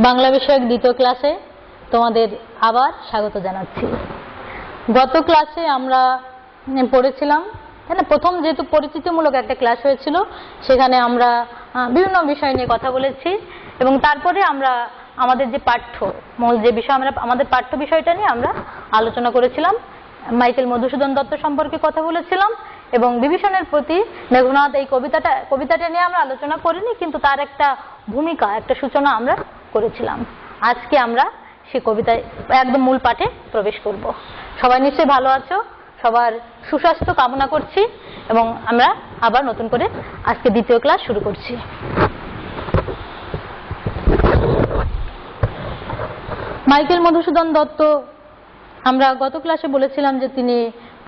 বাংলা বিষয়ক দ্বিতীয় ক্লাসে তোমাদের আবার স্বাগত জানাচ্ছি। গত ক্লাসে আমরা পড়েছিলাম, প্রথম যেহেতু পরিচিতিমূলক একটা ক্লাস হয়েছিল, সেখানে আমরা বিভিন্ন বিষয় নিয়ে কথা বলেছি এবং তারপরে আমরা আমাদের যে মূল যে বিষয় আমরা আমাদের পাঠ্য বিষয়টা নিয়ে আমরা আলোচনা করেছিলাম। মাইকেল মধুসূদন দত্ত সম্পর্কে কথা বলেছিলাম এবং বিভীষণের প্রতি মেঘনাদ এই কবিতাটা নিয়ে আমরা আলোচনা করিনি, কিন্তু তার একটা ভূমিকা, একটা সূচনা আমরা করেছিলাম। আজকে আমরা সেই কবিতায় একদম মূল পাঠে প্রবেশ করব। সবাই নিশ্চয়ই ভালো আছো, সবার সুস্বাস্থ্য কামনা করছি এবং আমরা আবার নতুন করে আজকে দ্বিতীয় ক্লাস শুরু করছি। মাইকেল মধুসূদন দত্ত, আমরা গত ক্লাসে বলেছিলাম যে তিনি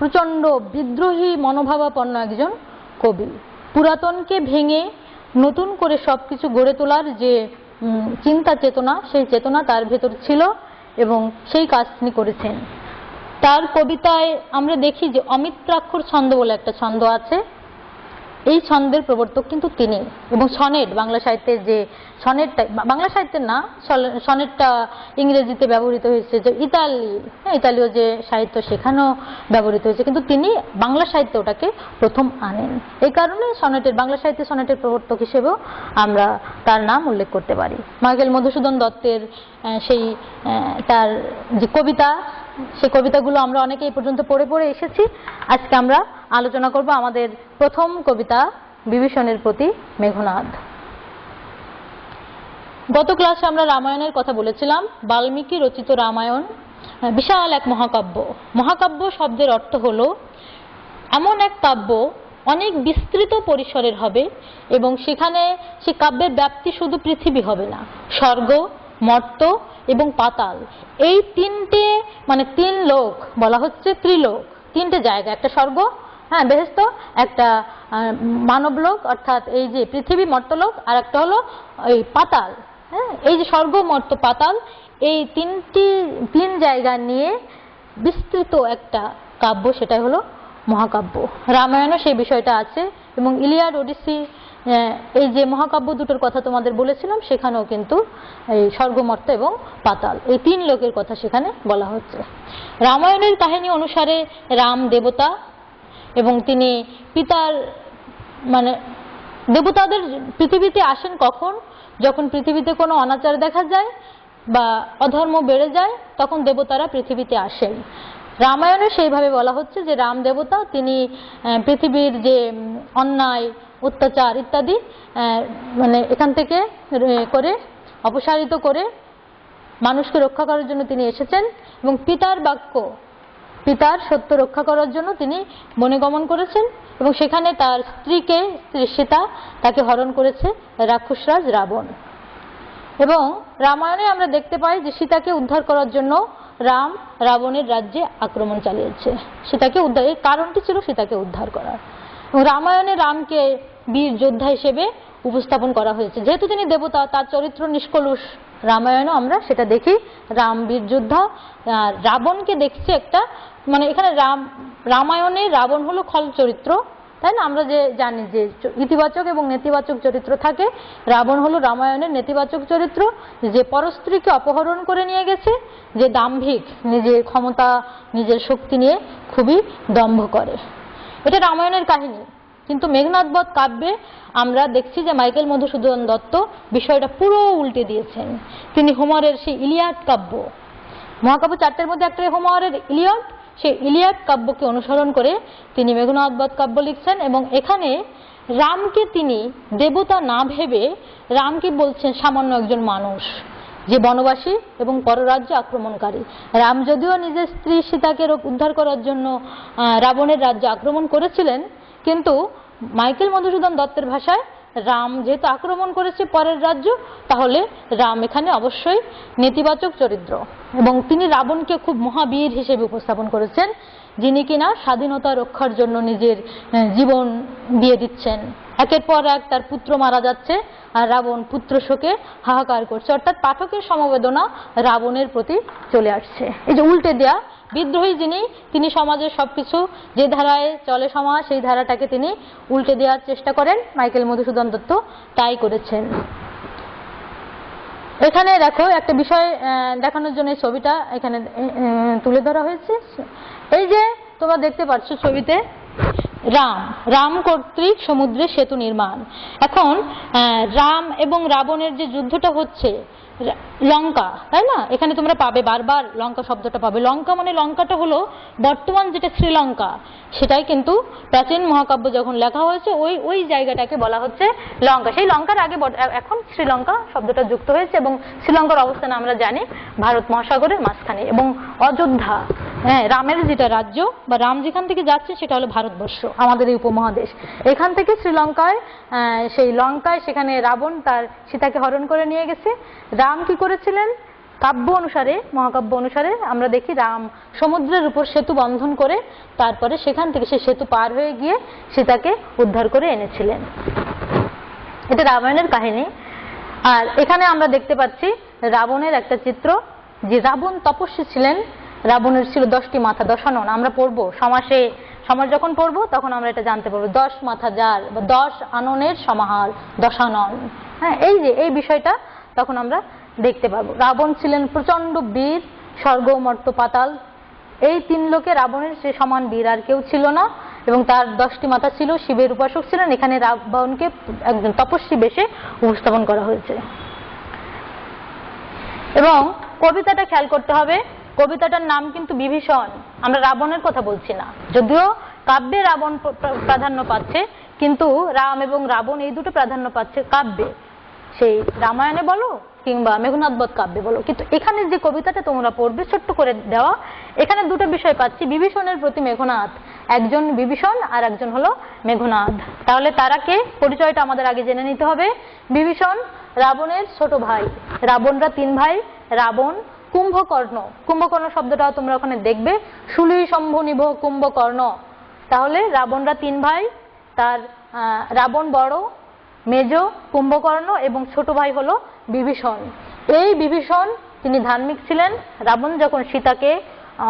প্রচণ্ড বিদ্রোহী মনোভাবাপন্ন একজন কবি। পুরাতনকে ভেঙে নতুন করে সবকিছু গড়ে তোলার যে চিন্তা চেতনা, সেই চেতনা তার ভেতর ছিল এবং সেই কাজ তিনি করেছেন। তার কবিতায় আমরা দেখি যে অমিত্রাক্ষর ছন্দ বলে একটা ছন্দ আছে, এই ছন্দের প্রবর্তক কিন্তু তিনি। এবং সনেট, বাংলা সাহিত্যের যে সনেটটা, বাংলা সাহিত্যের না, সনেটটা ইংরেজিতে ব্যবহৃত হয়েছে, যে ইতালীয় যে সাহিত্য সেখানেও ব্যবহৃত হয়েছে, কিন্তু তিনি বাংলা সাহিত্যে ওটাকে প্রথম আনেন। এই কারণে বাংলা সাহিত্যে সনেটের প্রবর্তক হিসেবেও আমরা তার নাম উল্লেখ করতে পারি। মাইকেল মধুসূদন দত্তের সেই তার যে কবিতা, সেই কবিতাগুলো আমরা অনেকে এই পর্যন্ত পড়ে এসেছি। আজকে আমরা আলোচনা করব আমাদের প্রথম কবিতা, বিভীষণের প্রতি মেঘনাদ। গত ক্লাসে আমরা রামায়ণের কথা বলেছিলাম। বাল্মীকি রচিত রামায়ণ বিশাল এক মহাকাব্য। মহাকাব্য শব্দের অর্থ হলো এমন এক কাব্য অনেক বিস্তৃত পরিসরের হবে এবং সেখানে সে কাব্যের ব্যাপ্তি শুধু পৃথিবী হবে না, স্বর্গ, মর্ত এবং পাতাল, এই তিনটে তিন লোক বলা হচ্ছে, ত্রিলোক, তিনটে জায়গা, একটা স্বর্গ, বেহেশত, একটা মানবলোক অর্থাৎ এই যে পৃথিবী মর্তলোক, আর একটা হলো এই পাতাল। এই যে স্বর্গ, মর্ত, পাতাল, এই তিন জায়গা নিয়ে বিস্তৃত একটা কাব্য, সেটাই হলো মহাকাব্য। রামায়ণও সেই বিষয়টা আছে এবং ইলিয়াড, ওডিসি, এই যে মহাকাব্য দুটোর কথা তোমাদের বলেছিলাম, সেখানেও কিন্তু এই স্বর্গ, মর্ত এবং পাতাল, এই তিন লোকের কথা সেখানে বলা হচ্ছে। রামায়ণের কাহিনী অনুসারে রাম দেবতা এবং তিনি পিতার দেবতাদের পৃথিবীতে আসেন কখন? যখন পৃথিবীতে কোনো অনাচার দেখা যায় বা অধর্ম বেড়ে যায়, তখন দেবতারা পৃথিবীতে আসেন। রামায়ণে সেইভাবে বলা হচ্ছে যে রাম দেবতা, তিনি পৃথিবীর যে অন্যায়, অত্যাচার ইত্যাদি এখান থেকে অপসারিত করে মানুষকে রক্ষা করার জন্য তিনি এসেছেন এবং পিতার বাক্য, পিতার সত্য রক্ষা করার জন্য তিনি বনে গমন করেছেন এবং সেখানে তার স্ত্রী সীতা, তাকে হরণ করেছে রাক্ষসরাজ রাবণ। এবং রামায়ণে আমরা দেখতে পাই যে সীতাকে উদ্ধার করার জন্য রাম রাবণের রাজ্যে আক্রমণ চালিয়েছে। সীতাকে উদ্ধার, এর কারণটি ছিল সীতাকে উদ্ধার করা। রামায়ণে রামকে বীর যোদ্ধা হিসেবে উপস্থাপন করা হয়েছে, যেহেতু তিনি দেবতা, তার চরিত্র নিষ্কলুষ। রামায়ণও আমরা সেটা দেখি, রাম বীর যোদ্ধা। রাবণকে দেখছি একটা এখানে রামায়ণে রাবণ হলো খল চরিত্র, তাই না? আমরা যে জানি যে ইতিবাচক এবং নেতিবাচক চরিত্র থাকে, রাবণ হলো রামায়ণের নেতিবাচক চরিত্র, যে পরস্ত্রীকে অপহরণ করে নিয়ে গেছে, যে দাম্ভিক, নিজের ক্ষমতা, নিজের শক্তি নিয়ে খুবই দম্ভ করে। এটা রামায়ণের কাহিনী। কিন্তু মেঘনাদ বধ কাব্যে আমরা দেখছি যে মাইকেল মধুসূদন দত্ত বিষয়টা পুরো উল্টে দিয়েছেন। তিনি হোমারের সেই ইলিয়াড কাব্য, মহাকাব্য চারটের মধ্যে একটা হোমারের ইলিয়াড, সেই ইলিয়াড কাব্যকে অনুসরণ করে তিনি মেঘনাদ বধ কাব্য লিখছেন এবং এখানে রামকে তিনি দেবতা না ভেবে রামকে বলছেন সামান্য একজন মানুষ, যে বনবাসী এবং পররাজ্য আক্রমণকারী। রাম যদিও নিজের স্ত্রী সীতাকে উদ্ধার করার জন্য রাবণের রাজ্য আক্রমণ করেছিলেন, কিন্তু মাইকেল মধুসূদন দত্তের ভাষায় রাম যেহেতু আক্রমণ করেছে পরের রাজ্য, তাহলে রাম এখানে অবশ্যই নেতিবাচক চরিত্র এবং তিনি রাবণকে খুব মহাবীর হিসেবে উপস্থাপন করেছেন, যিনি কিনা স্বাধীনতা রক্ষার জন্য নিজের জীবন দিয়ে দিচ্ছেন। একের পর এক তার পুত্র মারা যাচ্ছে আর রাবণ পুত্র শোকে হাহাকার করছে, অর্থাৎ পাঠকের সমবেদনা রাবণের প্রতি চলে আসছে। এই যে উল্টে দেয়া বিদ্রোহী যিনি, তিনি সমাজের সবকিছু, যে ধারায় চলে সমাজ, সেই ধারাটাকে তিনি উল্টে দেওয়ার চেষ্টা করেন। মাইকেল মধুসূদন দত্ত তাই করেছেন। এখানে দেখো একটা বিষয় দেখানোর জন্য ছবিটা এখানে তুলে ধরা হয়েছে। এই যে তোমরা দেখতে পাচ্ছ ছবিতে রাম কর্তৃক সমুদ্রে সেতু নির্মাণ। এখন রাম এবং রাবণের যে যুদ্ধটা হচ্ছে লঙ্কা, তাই না? এখানে তোমরা পাবে বারবার লঙ্কা শব্দটা পাবে। লঙ্কা মানে লঙ্কাটা হলো বর্তমান যেটা শ্রীলঙ্কা, সেটাই কিন্তু প্রাচীন মহাকাব্য যখন লেখা হয়েছে ওই জায়গাটাকে বলা হচ্ছে লঙ্কা। সেই লঙ্কার আগে এখন শ্রীলঙ্কা শব্দটা যুক্ত হয়েছে এবং শ্রীলঙ্কার অবস্থান আমরা জানি ভারত মহাসাগরের মাঝখানে। এবং অযোধ্যা, হ্যাঁ, রামের যেটা রাজ্য বা রাম যেখান থেকে যাচ্ছে সেটা হলো ভারতবর্ষ, আমাদের এই উপমহাদেশ। এখান থেকে শ্রীলঙ্কায় সেই লঙ্কায় সেখানে রাবণ তার সীতাকে হরণ করে নিয়ে গেছে। রাম কি করেছিলেন? কাব্য অনুসারে, মহাকাব্য অনুসারে আমরা দেখি রাম সমুদ্রের উপর সেতু বন্ধন করে তারপরে সেখান থেকে সে সেতু পার হয়ে গিয়ে সীতাকে উদ্ধার করে এনেছিলেন। এটা রামায়ণের কাহিনী। আর এখানে আমরা দেখতে পাচ্ছি রাবণের একটা চিত্র, যে রাবণ তপস্বী ছিলেন। রাবণের ছিল 10টি মাথা, দশানন। আমরা পড়বো সমাজ যখন পড়বো তখন আমরা এটা জানতে পারবো। 10 মাথা যার বা 10 আননের সমাহার, দশানন। হ্যাঁ, এই যে এই বিষয়টা তখন আমরা দেখতে পাবো। রাবণ ছিলেন প্রচন্ড বীর, স্বর্গ মর্ত্য পাতাল এই 3 লোকে রাবণের সে সমান বীর আর কেউ ছিল না। এবং তার 10টি মাথা ছিল, শিবের উপাসক ছিলেন। এখানে রাবণকে একজন তপস্বী বেশে উপস্থাপন করা হয়েছে। এবং কবিতাটা খেয়াল করতে হবে, কবিতাটার নাম কিন্তু বিভীষণ। আমরা রাবণের কথা বলছি না, যদিও কাব্যে রাবণ প্রাধান্য পাচ্ছে, কিন্তু রাম এবং রাবণ এই দুটো প্রাধান্য পাচ্ছে কাব্যে, সেই রামায়ণে বলো কিংবা মেঘনাদ বধ কাব্যে বলো। কিন্তু এখানে যে কবিতাটা তোমরা পড়বে ছোট্ট করে দেওয়া, এখানে দুটো বিষয় পাচ্ছি। বিভীষণের প্রতি মেঘনাদ, একজন বিভীষণ আর একজন হলো মেঘনাদ। তাহলে তারা কে? পরিচয়টা আমাদের আগে জেনে নিতে হবে। বিভীষণ রাবণের ছোট ভাই। রাবণরা 3 ভাই। রাবণ, কুম্ভকর্ণ, কুম্ভকর্ণ শব্দটাও তোমরা ওখানে দেখবে, শুলি শম্ভু নিভ কুম্ভকর্ণ। তাহলে রাবণরা 3 ভাই, তার রাবণ বড়, মেজ কুম্ভকর্ণ এবং ছোট ভাই হলো বিভীষণ। এই বিভীষণ তিনি ধার্মিক ছিলেন। রাবণ যখন সীতাকে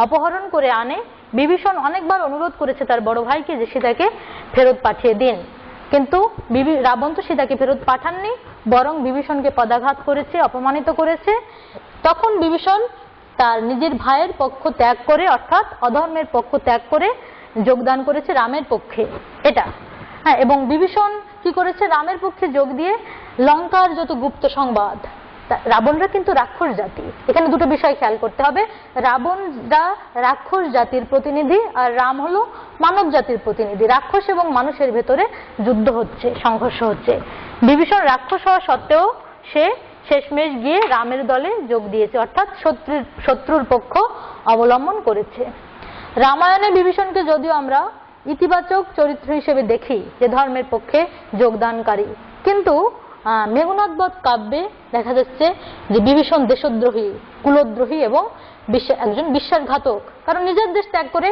অপহরণ করে আনে, বিভীষণ অনেকবার অনুরোধ করেছে তার বড় ভাইকে যে সীতাকে ফেরত পাঠিয়ে দিন, কিন্তু রাবণ তো সীতাকে ফেরত পাঠাননি, বরং বিভীষণকে পদাঘাত করেছে, অপমানিত করেছে। তখন বিভীষণ তার নিজের ভাইয়ের পক্ষ ত্যাগ করে, অর্থাৎ অধর্মের পক্ষ ত্যাগ করে যোগদান করেছে রামের পক্ষে। এটা হ্যাঁ, এবং বিভীষণ কি করেছে? রামের পক্ষে যোগ দিয়ে লঙ্কার যত গুপ্ত সংবাদ, রাবণরা কিন্তু রাক্ষস জাতি, এখানে দুটো বিষয় খেয়াল করতে হবে। রাবণরা রাক্ষস জাতির প্রতিনিধি আর রাম হলো মানব জাতির প্রতিনিধি। রাক্ষস এবং মানুষের ভেতরে যুদ্ধ হচ্ছে, সংঘর্ষ হচ্ছে। বিভীষণ রাক্ষস হওয়া সত্ত্বেও সে শেষমেশ গিয়ে রামের দলে যোগ দিয়েছে, অর্থাৎ শত্রুর পক্ষ অবলম্বন করেছে। রামায়ণে বিভীষণকে যদিও আমরা ইতিবাচক চরিত্র হিসেবে দেখি, যে ধর্মের পক্ষে যোগদানকারী, কিন্তু মেঘনাদ বধ কাব্যে দেখা যাচ্ছে যে বিভীষণ দেশদ্রোহী, কুলদ্রোহী এবং একজন বিশ্বাসঘাতক। কারণ নিজের দেশ ত্যাগ করে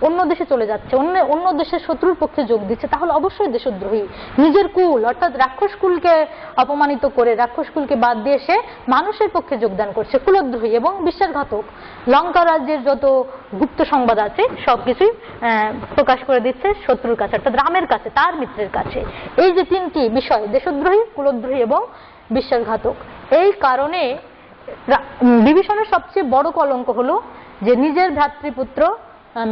অন্য দেশে চলে যাচ্ছে, অন্য দেশের শত্রুর পক্ষে যোগ দিচ্ছে, তাহলে অবশ্যই দেশদ্রোহী। নিজের কুল অর্থাৎ রাক্ষস কুলকে অপমানিত করে, রাক্ষস কুলকে বাদ দিয়ে সে মানুষের পক্ষে যোগদান করছে, কুলদ্রোহী এবং বিশ্বাসঘাতক। লঙ্কা রাজ্যের যত গুপ্ত সংবাদ আছে সবকিছুই প্রকাশ করে দিচ্ছে শত্রুর কাছে, অর্থাৎ রামের কাছে, তার মিত্রের কাছে। এই যে 3টি বিষয়, দেশদ্রোহী, কুলদ্রোহী এবং বিশ্বাসঘাতক, এই কারণে বিভীষণের সবচেয়ে বড় কলঙ্ক হলো যে নিজের ভ্রাতৃপুত্র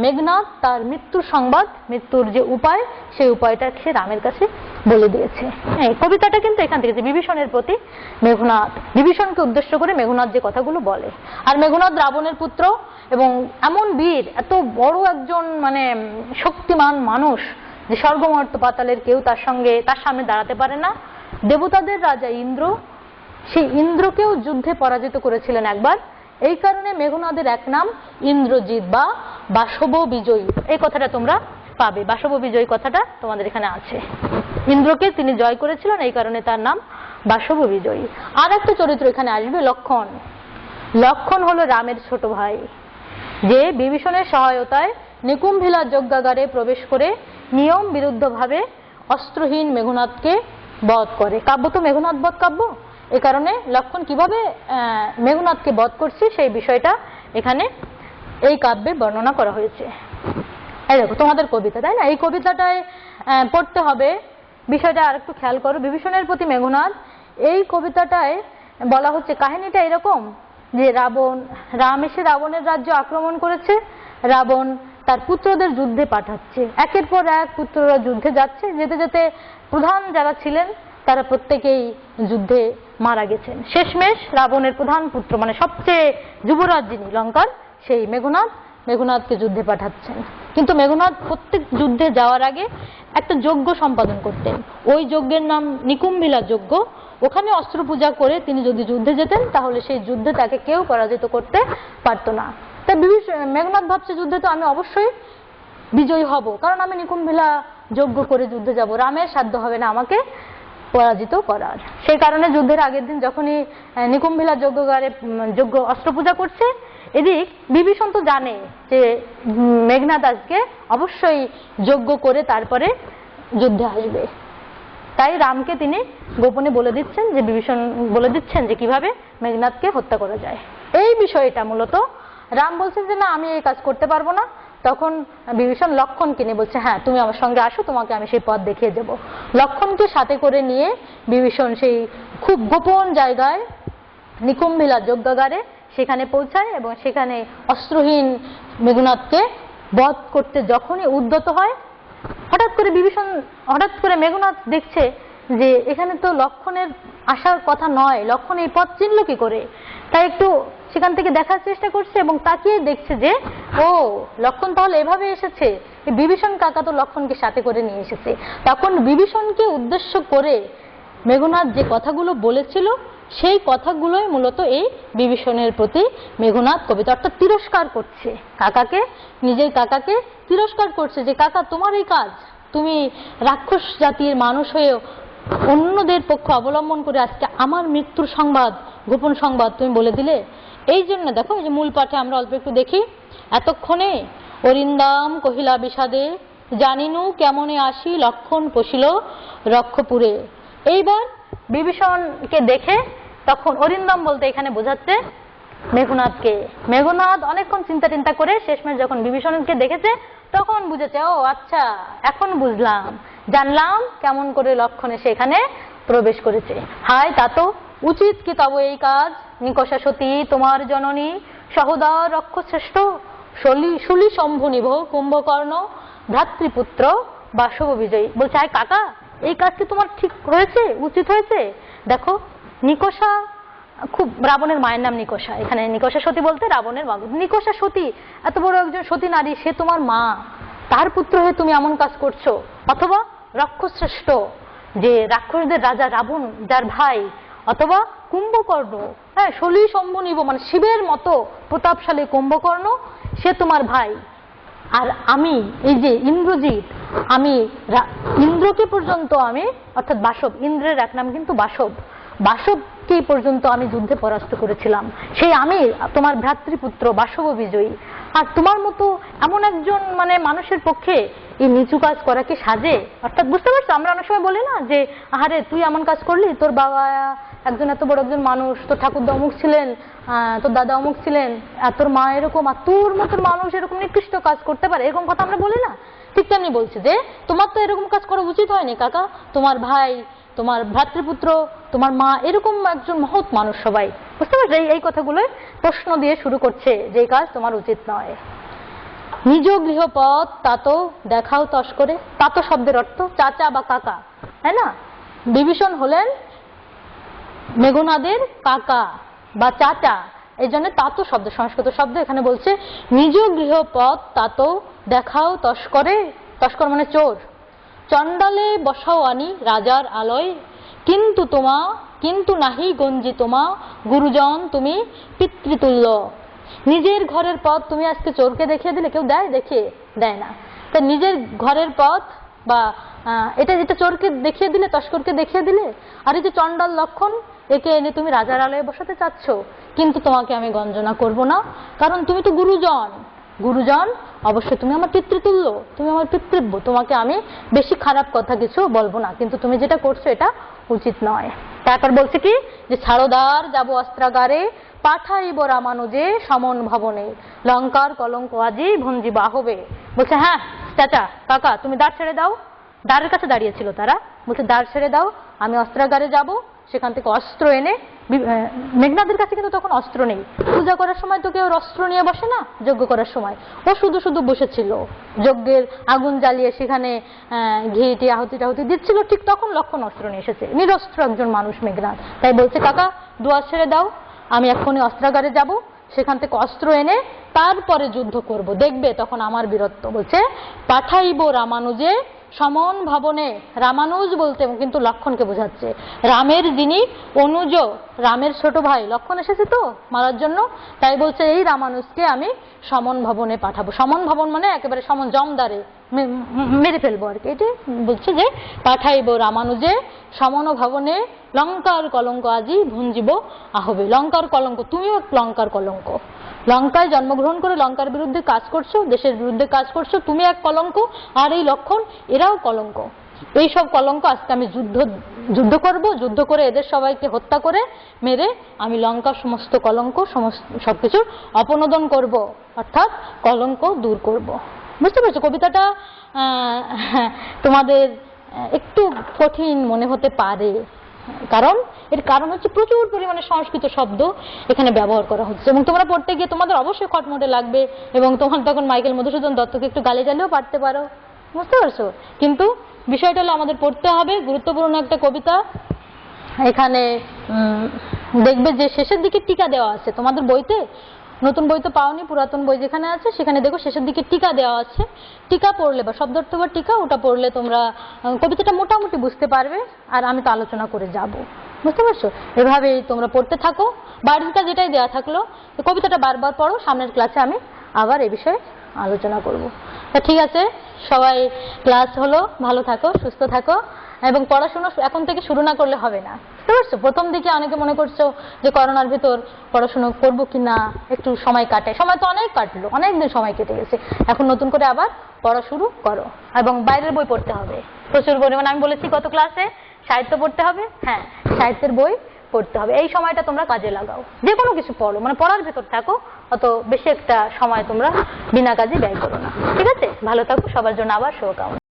মেঘনাদ তার মৃত্যুর সংবাদ, মৃত্যুর যে উপায়, সেই উপায়টা সে রামের কাছে বলে দিয়েছে। এই কবিতাটা কিন্তু এখান থেকে, যে বিভীষণের প্রতি মেঘনাদ, বিভীষণকে উদ্দেশ্য করে মেঘনাদ যে কথাগুলো বলে। আর মেঘনাদ রাবণের পুত্র এবং এমন বীর, এত বড় একজন মানে শক্তিমান মানুষ যে স্বর্গমর্ত্য পাতালের কেউ তার সামনে দাঁড়াতে পারে না। দেবতাদের রাজা ইন্দ্র, সেই ইন্দ্রকেও যুদ্ধে পরাজিত করেছিলেন একবার। এই কারণে মেঘনাদের এক নাম ইন্দ্রজিৎ বা বাসব বিজয়ী। এই কথাটা তোমরা পাবে, বাসব বিজয়ী কথাটা তোমাদের এখানে আছে। ইন্দ্রকে তিনি জয় করেছিলেন, এই কারণে তার নাম বাসব বিজয়ী। আর একটা চরিত্র এখানে আসবে, লক্ষণ। লক্ষণ হলো রামের ছোট ভাই, যে বিভীষণের সহায়তায় নিকুম্ভিলা যজ্ঞাগারে প্রবেশ করে নিয়ম বিরুদ্ধভাবে অস্ত্রহীন মেঘনাদকে বধ করে। কাব্য তো মেঘনাদ বধ কাব্য, এ কারণে লক্ষণ কিভাবে মেঘনাদকে বধ করছে সেই বিষয়টা এখানে এই কাব্যে বর্ণনা করা হয়েছে। এই দেখো তোমাদের কবিতা, তাই না? এই কবিতাটায় পড়তে হবে, বিষয়টা আরেকটু খেয়াল করো। বিভীষণের প্রতি মেঘনাদ, এই কবিতাটায় বলা হচ্ছে কাহিনীটা এরকম যে রাম এসে রাবণের রাজ্য আক্রমণ করেছে, রাবণ তার পুত্রদের যুদ্ধে পাঠাচ্ছে, একের পর এক পুত্ররা যুদ্ধে যাচ্ছে, যেতে যেতে প্রধান যারা ছিলেন তারা প্রত্যেকেই যুদ্ধে মারা গেছেন। শেষমেশ রাবণের প্রধান পুত্র মানে সবচেয়ে যুবরাজ যিনি লঙ্কার, সেই মেঘনাদকে যুদ্ধে পাঠাচ্ছেন। কিন্তু মেঘনাদ প্রত্যেক যুদ্ধে যাওয়ার আগে একটা যজ্ঞ সম্পাদন করতেন, ওই যজ্ঞের নাম নিকুম্ভিলা যজ্ঞ। ওখানে অস্ত্র পূজা করে তিনি যদি যুদ্ধে যেতেন তাহলে সেই যুদ্ধে তাকে কেউ পরাজিত করতে পারতো না। তাই মেঘনাদ ভাবছে যুদ্ধে তো আমি অবশ্যই বিজয়ী হব, কারণ আমি নিকুম্ভিলা যজ্ঞ করে যুদ্ধে যাব, রামের সাধ্য হবে না আমাকে পরাজিত করার। সেই কারণে যুদ্ধের আগের দিন যখনই নিকুম্ভিলা যজ্ঞ অস্ত্র পূজা করছে, এদিক বিভীষণ তো জানে যে মেঘনাদ আজকে অবশ্যই যজ্ঞ করে তারপরে যুদ্ধে আসবে। তাই রামকে তিনি গোপনে বলে দিচ্ছেন, যে বিভীষণ বলে দিচ্ছেন যে কিভাবে মেঘনাদকে হত্যা করা যায়। এই বিষয়টা মূলত রাম বলছেন যে না আমি এই কাজ করতে পারবো না। তখন বিভীষণ লক্ষণকে নিয়ে বলছে হ্যাঁ তুমি আমার সঙ্গে আসো, তোমাকে আমি সেই পথ দেখিয়ে দেব। লক্ষণকে সাথে করে নিয়ে বিভীষণ সেই খুব গোপন জায়গায় নিকুম্ভিলা যজ্ঞাগারে সেখানে পৌঁছায় এবং সেখানে অস্ত্রহীন মেঘনাদকে বধ করতে যখনই উদ্যত হয়, হঠাৎ করে মেঘনাদ দেখছে যে এখানে তো লক্ষণের আসার কথা নয়, লক্ষণ এই পথ চিনল কি করে। তাই একটু সেখান থেকে দেখার চেষ্টা করছে এবং তাকিয়ে দেখছে যে ও লক্ষণ তাহলে এভাবে এসেছে, বিভীষণ কাকা তো লক্ষণকে সাথে করে নিয়ে এসেছে। তখন বিভীষণকে উদ্দেশ্য করে মেঘনাদ যে কথাগুলো বলেছিল সেই কথাগুলোই মূলত এই বিভীষণের প্রতি মেঘনাদ কবিতা, অর্থাৎ তিরস্কার করছে কাকাকে, নিজের কাকাকে তিরস্কার করছে যে কাকা তোমার এই কাজ, তুমি রাক্ষস জাতির মানুষ হয়েও অন্যদের পক্ষ অবলম্বন করে আজকে আমার মৃত্যুর সংবাদ, গোপন সংবাদ তুমি বলে দিলে। এই জন্য দেখো এই যে মূল পাঠে আমরা অল্প একটু দেখি, এতক্ষণে অরিন্দাম কহিলা বিষাদে জানিনু কেমনে আসি লক্ষণ পশিল রক্ষপুরে। এইবার বিভীষণকে দেখে তখন অরিন্দম বলতে এখানে বোঝাচ্ছে মেঘনাদকে। মেঘনাদ অনেকক্ষণ চিন্তা করে শেষমেশ যখন বিভীষণকে দেখেছে তখন বুঝেছে ও আচ্ছা এখন বুঝলাম, জানলাম কেমন করে লক্ষণ এসে এখানে প্রবেশ করেছে। হায় তা তো উচিত কি তব এই কাজ, নিকষা সতী তোমার জননী সহদর রক্ষশ্রেষ্ঠ শুলি শম্ভু নিভ কুম্ভকর্ণ ভ্রাতৃপুত্র বাসব বিজয়ী। বলছে আয় কাকা এই কাজ কি তোমার ঠিক হয়েছে, উচিত হয়েছে। দেখো নিকষা খুব রাবণের মায়ের নাম নিকষা, এখানে নিকষা সতী বলতে রাবণের মা। নিকষা সতী এত বড় একজন সতী নারী, সে তোমার মা, তার পুত্র হয়ে তুমি এমন কাজ করছো। অথবা রক্ষশ্রেষ্ঠ যে রাক্ষসদের রাজা রাবণ যার ভাই, অথবা কুম্ভকর্ণ, হ্যাঁ শলী শম্ভু নিব মানে শিবের মতো প্রতাপশালী কুম্ভকর্ণ, সে তোমার ভাই। আর আমি এই যে ইন্দ্রজিৎ, আমি ইন্দ্রকে পর্যন্ত আমি অর্থাৎ বাসব, ইন্দ্রের এক নাম কিন্তু বাসবকে পর্যন্ত আমি যুদ্ধে পরাস্ত করেছিলাম, সেই আমি তোমার ভ্রাতৃপুত্র বাসব বিজয়ী। আর তোমার মতো এমন একজন মানে মানুষের পক্ষে এই নিচু কাজ করা কি সাজে? অর্থাৎ বুঝতে পারছো, আমরা অনেক সময় বলি না যে আরে তুই এমন কাজ করলি, তোর বাবা একজন এত বড় একজন মানুষ, তোর ঠাকুরদা অমুক ছিলেন, তোর দাদা অমুক ছিলেন, আর তোর মা এরকম, আর তোর মতো মানুষ এরকম নিকৃষ্ট কাজ করতে পারে, এরকম কথা আমরা বলি না। ঠিক তেমনি বলছে যে তোমার তো এরকম কাজ করা উচিত হয়নি কাকা, তোমার ভাই, তোমার ভ্রাতৃপুত্র, তোমার মা এরকম একজন মহৎ মানুষ সবাই, বুঝতে পারছো। এই কথাগুলোই প্রশ্ন দিয়ে শুরু করছে যে এই কাজ তোমার উচিত নয়। নিজ গৃহপথ তাত দেখাও তস্করে, তাত শব্দের অর্থ চাচা বা কাকা, তাই না। বিভীষণ হলেন মেঘনাদের কাকা বা চাচা, এই জন্য তাত শব্দ সংস্কৃত শব্দ এখানে বলছে নিজ গৃহপথ তাত দেখাও তস্করে, তস্কর মানে চোর। চণ্ডালে বসাও আনি রাজার আলয়, কিন্তু নাহি গঞ্জি তোমা গুরুজন তুমি পিতৃতুল্য। নিজের ঘরের পথ তুমি আজকে চোরকে দেখিয়ে দিলে, কেউ দেয় না। তা নিজের ঘরের পথ বা এটা চোরকে দেখিয়ে দিলে, তস্করকে দেখিয়ে দিলে। আর এই যে চণ্ডাল লক্ষণ, একে এনে তুমি রাজার আলয়ে বসাতে চাচ্ছ, কিন্তু তোমাকে আমি গঞ্জনা করব না, কারণ তুমি তো গুরুজন, অবশ্যই তুমি আমার পিতৃতুল্য, তুমি আমার পিতৃব্য, তোমাকে আমি বেশি খারাপ কথা কিছু বলবো না, কিন্তু তুমি যেটা করছো এটা উচিত নয়। তারপর বলছে কি যে ছাড়োদার যাব অস্ত্রাগারে, পাঠাইব রামানুজে সমন ভবনে, লঙ্কার কলঙ্ক আজি ভঞ্জি বাহবে। বলছে হ্যাঁ চাচা কাকা তুমি দ্বার ছেড়ে দাও, দ্বারের কাছে দাঁড়িয়েছিল তারা, বলছে দ্বার ছেড়ে দাও, আমি অস্ত্রাগারে যাব সেখান থেকে অস্ত্র এনে, মেঘনাদের কাছে কিন্তু তখন অস্ত্র নেই, পূজা করার সময় তো কেউ অস্ত্র নিয়ে বসে না, যজ্ঞ করার সময় ও শুধু শুধু বসেছিল, যজ্ঞের আগুন জ্বালিয়ে সেখানে ঘি টি আহুতি টাহুতি দিচ্ছিল, ঠিক তখন লক্ষণ অস্ত্র নিয়ে এসেছে, নিরস্ত্র একজন মানুষ মেঘনাদ। তাই বলছে কাকা দুয়ার ছেড়ে দাও, আমি এক্ষুনি অস্ত্রাগারে যাব, সেখান থেকে অস্ত্র এনে তারপরে যুদ্ধ করব, দেখবে তখন আমার বীরত্ব। বলছে পাঠাইব রামানুজে সমন ভবনে, রামানুজ বলতে কিন্তু লক্ষণকে বোঝাচ্ছে, রামের যিনি অনুজ, রামের ছোট ভাই লক্ষণ এসেছে তো মারার জন্য, তাই বলছে এই রামানুজকে আমি সমন ভবনে পাঠাবো। সমন ভবন মানে একেবারে সমন, জমদারে মেরে ফেলবো আর কি, এটি বলছে যে পাঠাইব রামানুজে সমন ভবনে, লঙ্কার কলঙ্ক আজি ভুঞ্জিব আহবে। লঙ্কার কলঙ্ক, তুমিও লঙ্কার কলঙ্ক, লঙ্কায় জন্মগ্রহণ করে লঙ্কার বিরুদ্ধে কাজ করছো, দেশের বিরুদ্ধে কাজ করছো, তুমি এক কলঙ্ক, আর এই লক্ষণ এরাও কলঙ্ক। এইসব কলঙ্ক আজকে আমি যুদ্ধ করব, যুদ্ধ করে এদের সবাইকে হত্যা করে মেরে আমি লঙ্কার সমস্ত কলঙ্ক সবকিছুর অপনোদন করব, অর্থাৎ কলঙ্ক দূর করব। বুঝতে পেরেছো? কবিতাটা তোমাদের একটু কঠিন মনে হতে পারে, এর কারণ হচ্ছে প্রচুর পরিমাণে সংস্কৃত শব্দ এখানে ব্যবহার করা হচ্ছে, এবং তোমরা পড়তে গিয়ে তোমাদের অবশ্যই খটমটে লাগবে, এবং তোমার তখন মাইকেল মধুসূদন দত্তকে একটু গালে গালেও পারতে পারো, বুঝতে পারছো? কিন্তু বিষয়টা হলো আমাদের পড়তে হবে, গুরুত্বপূর্ণ একটা কবিতা। এখানে দেখবে যে শেষের দিকে টিকা দেওয়া আছে তোমাদের বইতে, নতুন বই তো পাওনি, পুরাতন বই যেখানে আছে সেখানে দেখো শেষের দিকে টিকা দেওয়া আছে, টিকা পড়লে বা শব্দার্থ বা টিকা, ওটা পড়লে তোমরা কবিতাটা মোটামুটি বুঝতে পারবে, আর আমি তো আলোচনা করে যাব, বুঝতে পারছো? এভাবেই তোমরা পড়তে থাকো, বাড়িটা যেটাই দেওয়া থাকলো কবিতাটা বারবার পড়ো, সামনের ক্লাসে আমি আবার এই বিষয়ে আলোচনা করব। তা ঠিক আছে, সবাই ক্লাস হলো, ভালো থাকো, সুস্থ থাকো, এবং পড়াশোনা এখন থেকে শুরু না করলে হবে না, বুঝতে পারছো? প্রথম দিকে অনেকে মনে করছো যে করোনার ভিতর পড়াশোনা করবো কিনা, একটু সময় কাটে, সময় তো অনেক কাটলো, অনেকদিন সময় কেটে গেছে, এখন নতুন করে আবার পড়া শুরু করো, এবং বাইরের বই পড়তে হবে প্রচুর পরিমাণে। আমি বলেছি কত ক্লাসে সাহিত্য পড়তে হবে, হ্যাঁ সাহিত্যের বই পড়তে হবে, এই সময়টা তোমরা কাজে লাগাও, যে কোনো কিছু পড়ো, মানে পড়ার ভেতর থাকো, অত বেশি একটা সময় তোমরা বিনা কাজে ব্যয় করো না, ঠিক আছে? ভালো থাকো, সবার জন্য আবার শুভকামনা।